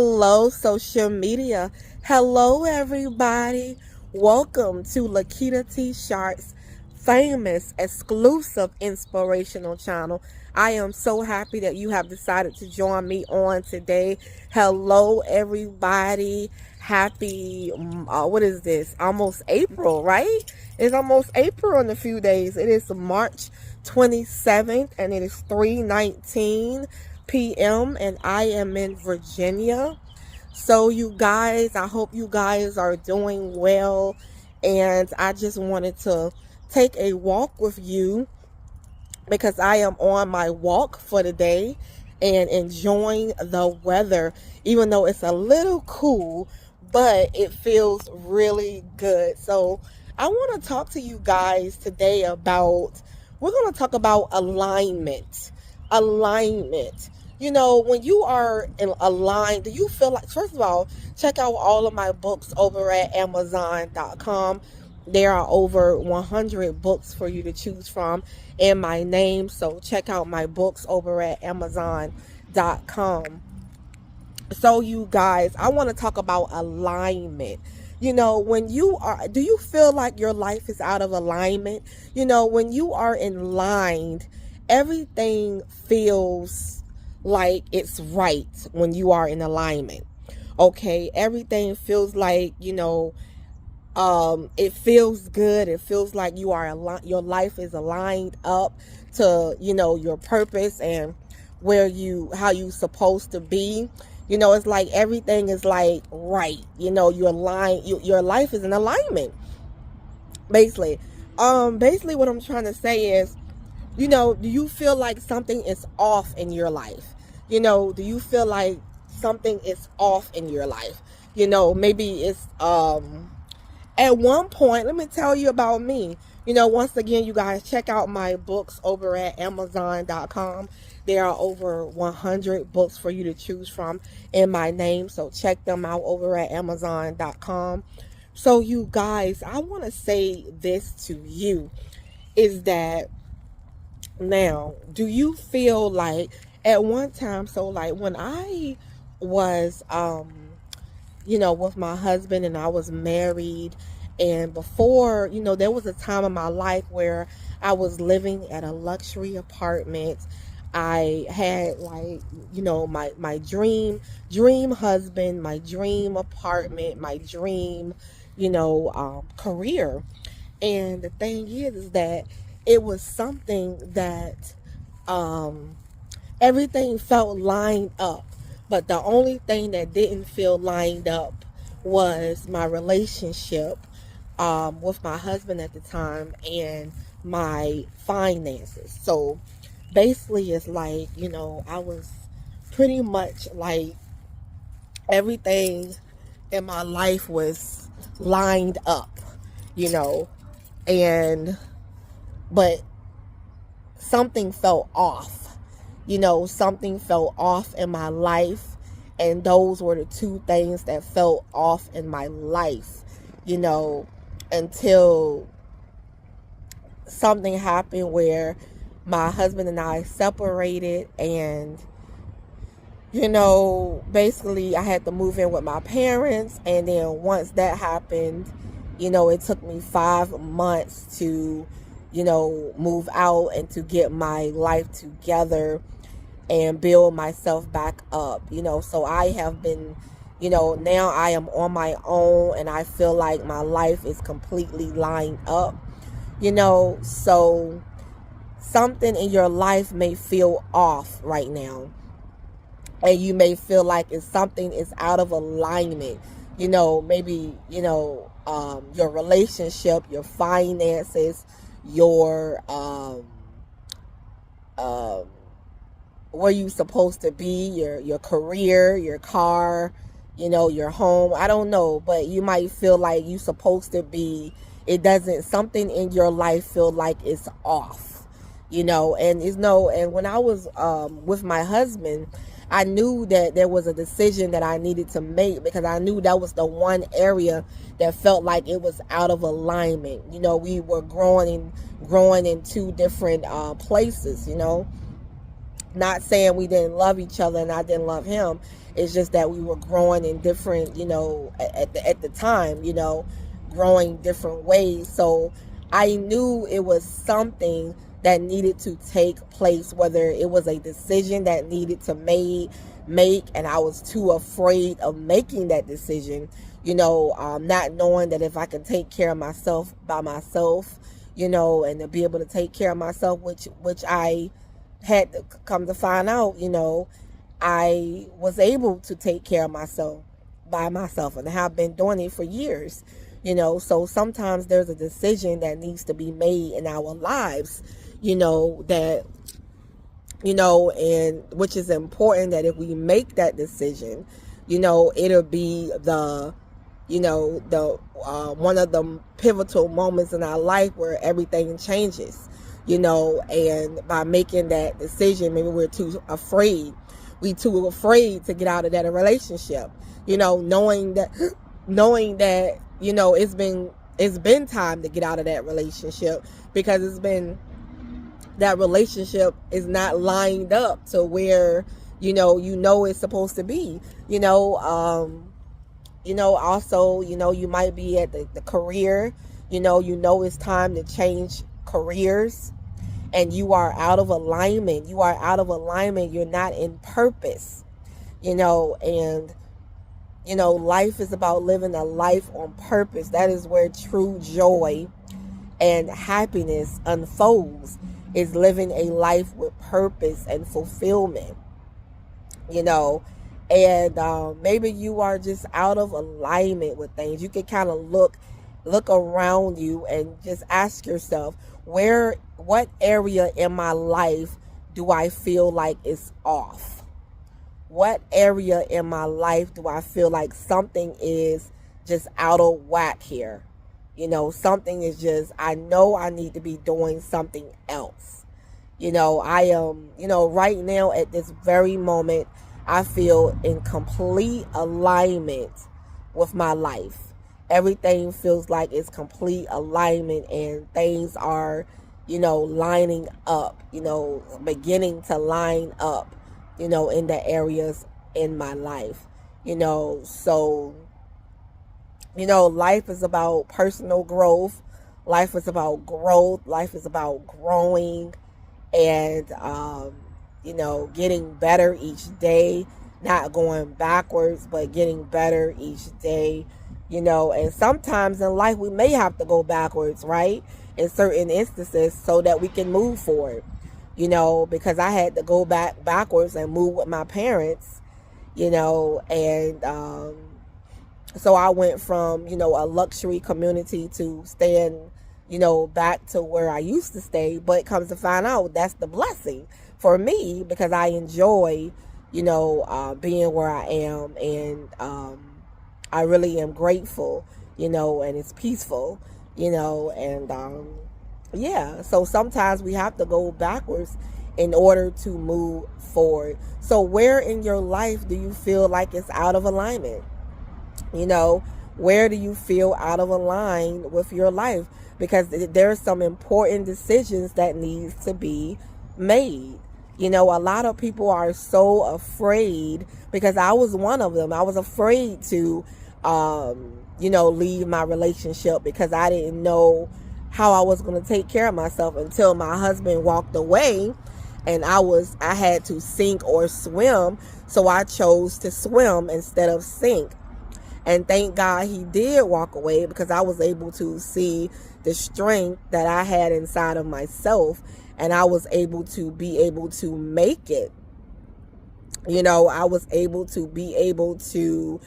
Hello, social media. Hello, everybody. Welcome to Lakitatsharpe's famous, exclusive, inspirational channel. I am so happy that you have decided to join me on today. Hello, everybody. Happy, what is this? Almost April, right? It's almost April in a few days. It is March 27th, and it is 3:19 p.m. and I am in Virginia. So you guys, I hope you guys are doing well, and I just wanted to take a walk with you because I am on my walk for the day and enjoying the weather, even though it's a little cool, but it feels really good. So I want to talk to you guys today about, we're going to talk about alignment. Alignment. You know, when you are aligned, do you feel like, first of all, check out all of my books over at Amazon.com. There are over 100 books for you to choose from in my name. So check out my books over at Amazon.com. So you guys, I want to talk about alignment. You know, when you are, do you feel like your life is out of alignment? You know, when you are in line, everything feels like it's right when you are in alignment. Okay, everything feels like, it feels good. It feels like you are your life is aligned up to, your purpose and how you supposed to be. It's like everything is like right. Your life is in alignment. Basically, what I'm trying to say is, do you feel like something is off in your life? Do you feel like something is off in your life? Maybe it's at one point, let me tell you about me. Once again, you guys, check out my books over at Amazon.com. There are over 100 books for you to choose from in my name. So check them out over at Amazon.com. So you guys, I want to say this to you is that now, do you feel like at one time, so like when I was, with my husband and I was married, and before, there was a time in my life where I was living at a luxury apartment. I had my dream husband, my dream apartment, my dream, career. And the thing is that it was something that everything felt lined up. But the only thing that didn't feel lined up was my relationship with my husband at the time and my finances. So basically it's like, I was pretty much like everything in my life was lined up, but something felt off. Something felt off in my life, and those were the two things that felt off in my life, until something happened where my husband and I separated, and basically I had to move in with my parents. And then once that happened, it took me 5 months to move out and to get my life together and build myself back up. So I have been, now I am on my own, and I feel like my life is completely lined up. So something in your life may feel off right now, and you may feel like something is out of alignment. Maybe your relationship, your finances, your where you supposed to be, your career, your car, your home. I don't know, but you might feel like you supposed to be. It doesn't. Something in your life feel like it's off, and and when I was with my husband, I knew that there was a decision that I needed to make, because I knew that was the one area that felt like it was out of alignment. We were growing in two different places, Not saying we didn't love each other and I didn't love him. It's just that we were growing in different, at the time, growing different ways. So I knew it was something that needed to take place, whether it was a decision that needed to make, and I was too afraid of making that decision, not knowing that if I could take care of myself by myself, and to be able to take care of myself, which I had to come to find out, I was able to take care of myself by myself, and have been doing it for years. So sometimes there's a decision that needs to be made in our lives, that, and which is important, that if we make that decision, it'll be the, one of the pivotal moments in our life where everything changes, and by making that decision, maybe we're too afraid. We too afraid to get out of that relationship, knowing that, it's been time to get out of that relationship, because that relationship is not lined up to where, it's supposed to be, also, you might be at the career, it's time to change careers, and you are out of alignment. You're not in purpose, and, life is about living a life on purpose. That is where true joy and happiness unfolds, is living a life with purpose and fulfillment, and maybe you are just out of alignment with things. You can kind of look around you and just ask yourself, what area in my life do I feel like it's off? What area in my life do I feel like something is just out of whack here? Something is just, I know I need to be doing something else. I am, right now at this very moment, I feel in complete alignment with my life. Everything feels like it's complete alignment, and things are, lining up, beginning to line up, in the areas in my life, so, life is about personal growth. Life is about growth. Life is about growing, and, getting better each day, not going backwards, but getting better each day, and sometimes in life we may have to go backwards, right? In certain instances, so that we can move forward, because I had to go backwards and move with my parents, and, so I went from, a luxury community to staying, back to where I used to stay. But it comes to find out that's the blessing for me, because I enjoy, being where I am, and I really am grateful, and it's peaceful, and yeah. So sometimes we have to go backwards in order to move forward. So where in your life do you feel like it's out of alignment? Where do you feel out of line with your life? Because there's some important decisions that needs to be made. A lot of people are so afraid, because I was one of them. I was afraid to, leave my relationship, because I didn't know how I was going to take care of myself until my husband walked away, and I had to sink or swim. So I chose to swim instead of sink. And thank God he did walk away, because I was able to see the strength that I had inside of myself, and I was able to make it. I was able to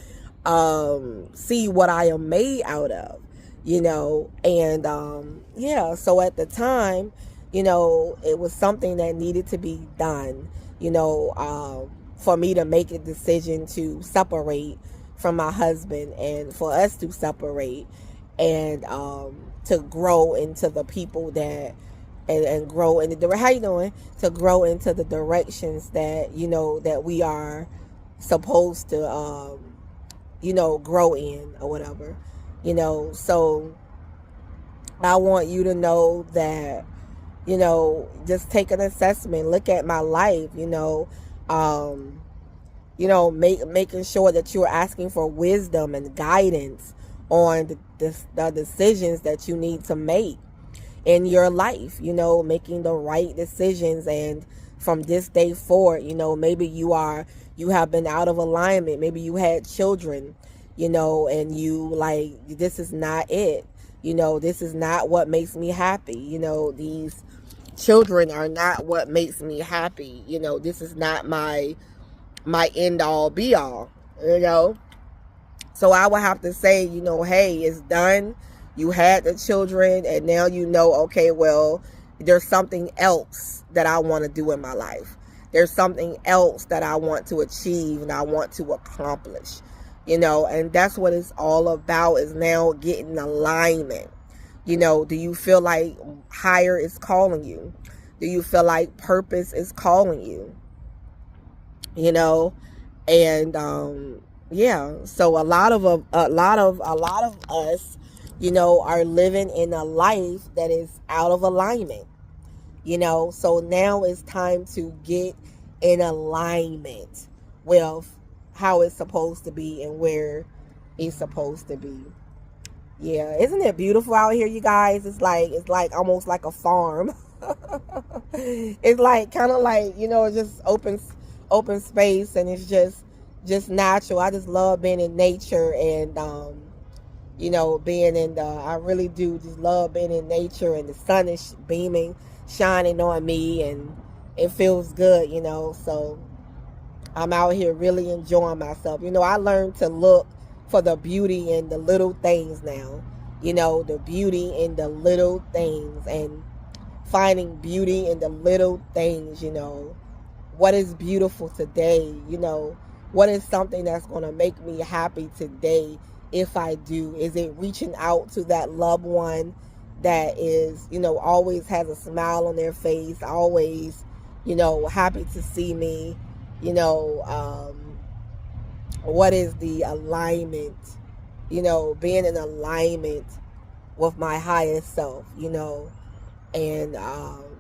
see what I am made out of, and yeah. So at the time, it was something that needed to be done, for me to make a decision to separate from my husband, and for us to separate, and to grow into the people that, and grow in the, how you doing, to grow into the directions that, that we are supposed to grow in, or whatever, so I want you to know that, Just take an assessment, look at my life, um, making sure that you're asking for wisdom and guidance on the decisions that you need to make in your life, making the right decisions. And from this day forward, maybe you have been out of alignment. Maybe you had children, and you like, this is not it. This is not what makes me happy. These children are not what makes me happy. This is not my end all be all, So I would have to say, hey, it's done. You had the children, and now okay, well, there's something else that I want to do in my life. There's something else that I want to achieve and I want to accomplish, and that's what it's all about, is now getting alignment. Do you feel like higher is calling you? Do you feel like purpose is calling you? And yeah, so a lot of us, are living in a life that is out of alignment. So now it's time to get in alignment with how it's supposed to be and where it's supposed to be. Yeah, isn't it beautiful out here, you guys? It's like almost like a farm. It's like kind of like, just open space, and it's just natural. I just love being in nature, and being in I really do just love being in nature, and the sun is beaming, shining on me, and it feels good, so I'm out here really enjoying myself. I learned to look for the beauty in the little things now, the beauty in the little things, and finding beauty in the little things. What is beautiful today? What is something that's going to make me happy today if I do? Is it reaching out to that loved one that is, always has a smile on their face, always, happy to see me? What is the alignment? Being in alignment with my highest self, and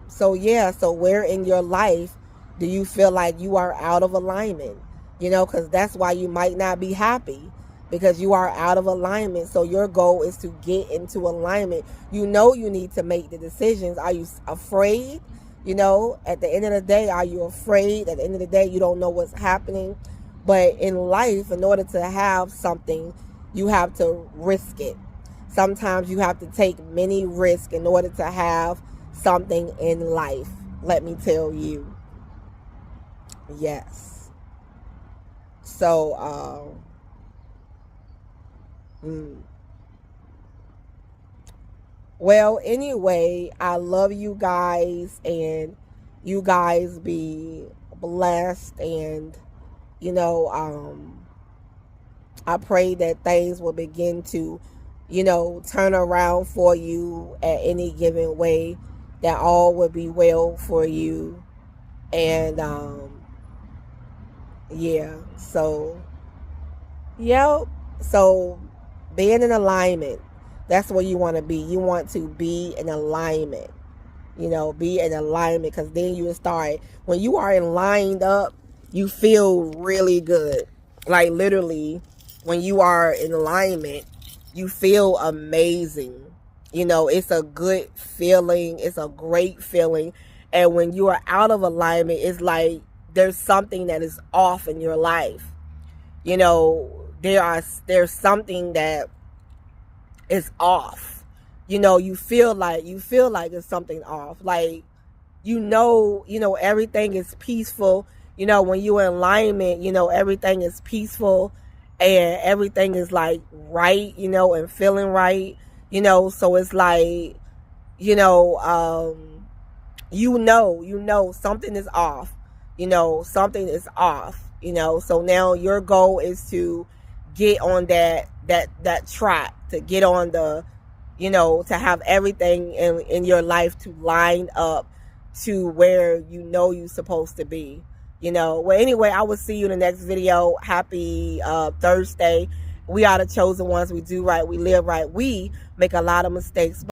so where in your life do you feel like you are out of alignment? Because that's why you might not be happy, because you are out of alignment. So your goal is to get into alignment. You need to make the decisions. Are you afraid? At the end of the day, are you afraid? At the end of the day, you don't know what's happening. But in life, in order to have something, you have to risk it. Sometimes you have to take many risks in order to have something in life. Let me tell you. Yes. So, well, anyway, I love you guys, and you guys be blessed, and I pray that things will begin to, turn around for you at any given way, that all will be well for you. And yeah, so being in alignment, that's where you want to be. You want to be in alignment. Be in alignment, because then you start, when you are in lined up, you feel really good. Like literally, when you are in alignment, you feel amazing. It's a good feeling. It's a great feeling. And when you are out of alignment, it's like there's something that is off in your life. There's something that is off. You feel like there's something off. Like, everything is peaceful. When you're in alignment, everything is peaceful, and everything is like right, and feeling right, so it's like, something is off, something is off, so now your goal is to get on that track, to get on the, to have everything in your life to line up to where you're supposed to be. Well, anyway, I will see you in the next video. Happy Thursday. We are the chosen ones. We do right. We live right. We make a lot of mistakes.